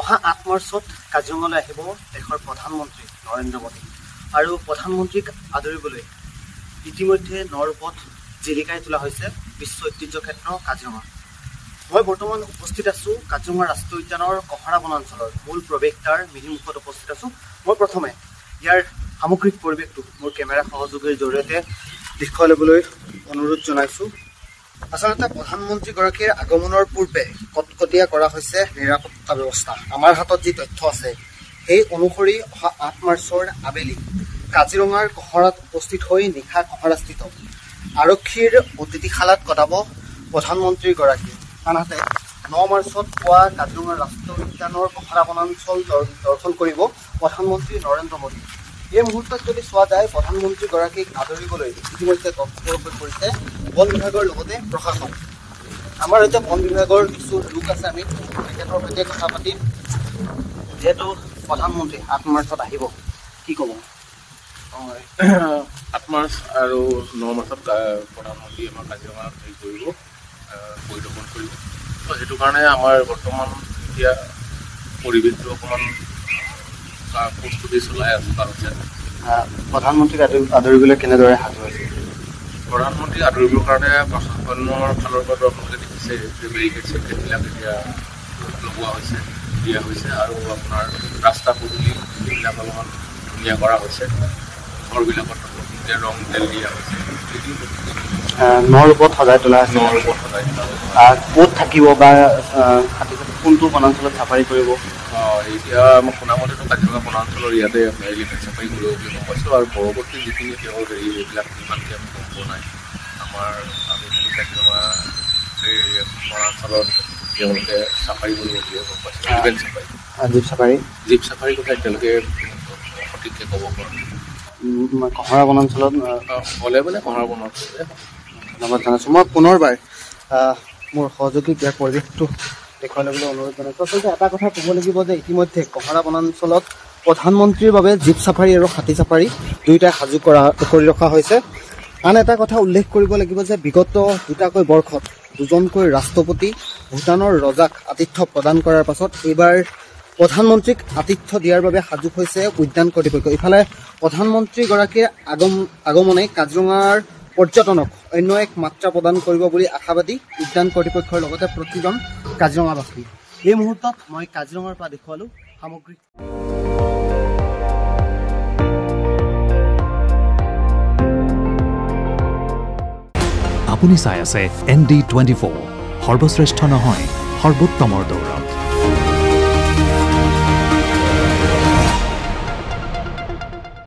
অহা 8 মাৰ্চত কাজিৰঙালৈ আহিব দেশৰ প্ৰধানমন্ত্ৰী নৰেন্দ্ৰ মোদী আৰু প্ৰধানমন্ত্ৰীক আদৰিবলৈ ইতিমধ্যে নৰপথ জিলিকাই তোলা হৈছে বিশ্ব ঐতিহ্য ক্ষেত্ৰ কাজিৰঙা। মই বৰ্তমান উপস্থিত আছোঁ কাজিৰঙা ৰাষ্ট্ৰীয় উদ্যানৰ কহৰা বনাঞ্চলৰ মূল প্ৰৱেশদ্বাৰ মিনিমুখত উপস্থিত আছোঁ। মই প্ৰথমে ইয়াৰ সামগ্ৰিক পৰিৱেশটো মোৰ কেমেৰা সহযোগীৰ জৰিয়তে দেখুৱাই ল'বলৈ অনুৰোধ জনাইছোঁ। আচলতে প্ৰধানমন্ত্ৰীগৰাকীৰ আগমনৰ পূৰ্বে কটকটীয়া কৰা হৈছে নিৰাপত্তা ব্যৱস্থা। আমাৰ হাতত যি তথ্য আছে সেই অনুসৰি অহা 8 মাৰ্চৰ আবেলি কাজিৰঙাৰ কহৰাত উপস্থিত হৈ নিশা কহৰাস্থিত আৰক্ষীৰ অতিথিশালাত কটাব প্ৰধানমন্ত্ৰীগৰাকীয়ে। আনহাতে 9 মাৰ্চত পুৱা কাজিৰঙা ৰাষ্ট্ৰীয় উদ্যানৰ কহৰা বনাঞ্চল দৰ্শন কৰিব প্ৰধানমন্ত্ৰী নৰেন্দ্ৰ মোদী। এই মুহূৰ্তত যদি চোৱা যায় প্ৰধানমন্ত্ৰীগৰাকীক আদৰিবলৈ ইতিমধ্যে তৎপৰ হৈ পৰিছে বন বিভাগৰ লগতে প্ৰশাসন। আমাৰ এতিয়া বন বিভাগৰ কিছু লোক আছে, আমি তেখেতৰ সৈতে কথা পাতিম। যিহেতু প্ৰধানমন্ত্ৰী 8 মাৰ্চত আহিব, কি ক'ব? 8 মাৰ্চ আৰু 9 মাৰ্চত প্ৰধানমন্ত্ৰী আমাৰ কাজিৰঙাত পৰিদৰ্শন কৰিব। তো সেইটো কাৰণে আমাৰ বৰ্তমান এতিয়া পৰিৱেশটো অকণমান প্ৰস্তুতি চলাই আছোঁ। প্ৰধানমন্ত্ৰীক আদৰিবলৈ কেনেদৰে সাজু হৈছে? প্ৰধানমন্ত্ৰীক আদৰিবৰ কাৰণে প্ৰশাসনৰ ফালৰ পৰা আপোনালোকে দেখিছে যে বেৰিকেড চেৰিকেডবিলাক এতিয়া লগোৱা হৈছে, দিয়া হৈছে আৰু আপোনাৰ ৰাস্তা পদূলি এইবিলাক অলপমান ধুনীয়া কৰা হৈছে। ঘৰবিলাকত এতিয়া ৰং তেল দিয়া হৈছে। নৰূপত সজাই তোলা হৈছে। নৰূপত সজাই তোলা হৈছে। ক'ত থাকিব বা কোনটো বনাঞ্চলত চাফাৰী কৰিব? এতিয়া মই শুনামতেতো কাজিৰঙা বনাঞ্চলৰ ইয়াতে এলিফেণ্ট চাফাৰী কৰিব বুলি গম পাইছোঁ আৰু পৰৱৰ্তী যিখিনি তেওঁৰ এইবিলাক ইমানকৈ আমি গম পোৱা নাই। আমি খালি কাজিৰঙা এই বনাঞ্চলত তেওঁলোকে চাফাৰী কৰিব বুলি গম পাইছোঁ। এলিফেণ্ট চাফাৰী, জীপ চাফাৰী কথা এতিয়ালৈকে সঠিককৈ ক'ব পৰা নাই। কহৰা বনাঞ্চলত হ'লে মানে কহৰা বনাঞ্চলতে ধন্যবাদ জনাইছোঁ। মই পুনৰবাৰ মোৰ সহযোগীক ইয়াৰ পৰিৱেশটো দেখুৱাই ল'বলৈ অনুৰোধ জনাইছোঁ। আচলতে এটা কথা ক'ব লাগিব যে ইতিমধ্যে কহৰা বনাঞ্চলত প্ৰধানমন্ত্ৰীৰ বাবে জীপ চাফাৰী আৰু হাতী চাফাৰী দুয়োটাই সাজু কৰি ৰখা হৈছে। আন এটা কথা উল্লেখ কৰিব লাগিব যে বিগত দুটাকৈ বৰ্ষত দুজনকৈ ৰাষ্ট্ৰপতি ভূটানৰ ৰজাক আতিথ্য প্ৰদান কৰাৰ পাছত এইবাৰ প্ৰধানমন্ত্ৰীক আতিথ্য দিয়াৰ বাবে সাজু হৈছে উদ্যান কৰ্তৃপক্ষ। ইফালে প্ৰধানমন্ত্ৰীগৰাকীৰ আগমনে কাজিৰঙাৰ পৰ্যটনক অন্য এক মাত্ৰা প্ৰদান কৰিব বুলি আশাবাদী উদ্যান কৰ্তৃপক্ষৰ লগতে প্ৰতিজন কাজিৰঙাবাসী। এই মুহূৰ্তত মই কাজিৰঙাৰ পৰা দেখুৱালোঁ সামগ্ৰিক। আপুনি চাই আছে ND24, সৰ্বশ্ৰেষ্ঠ নহয় সৰ্বোত্তমৰ দৌৰ।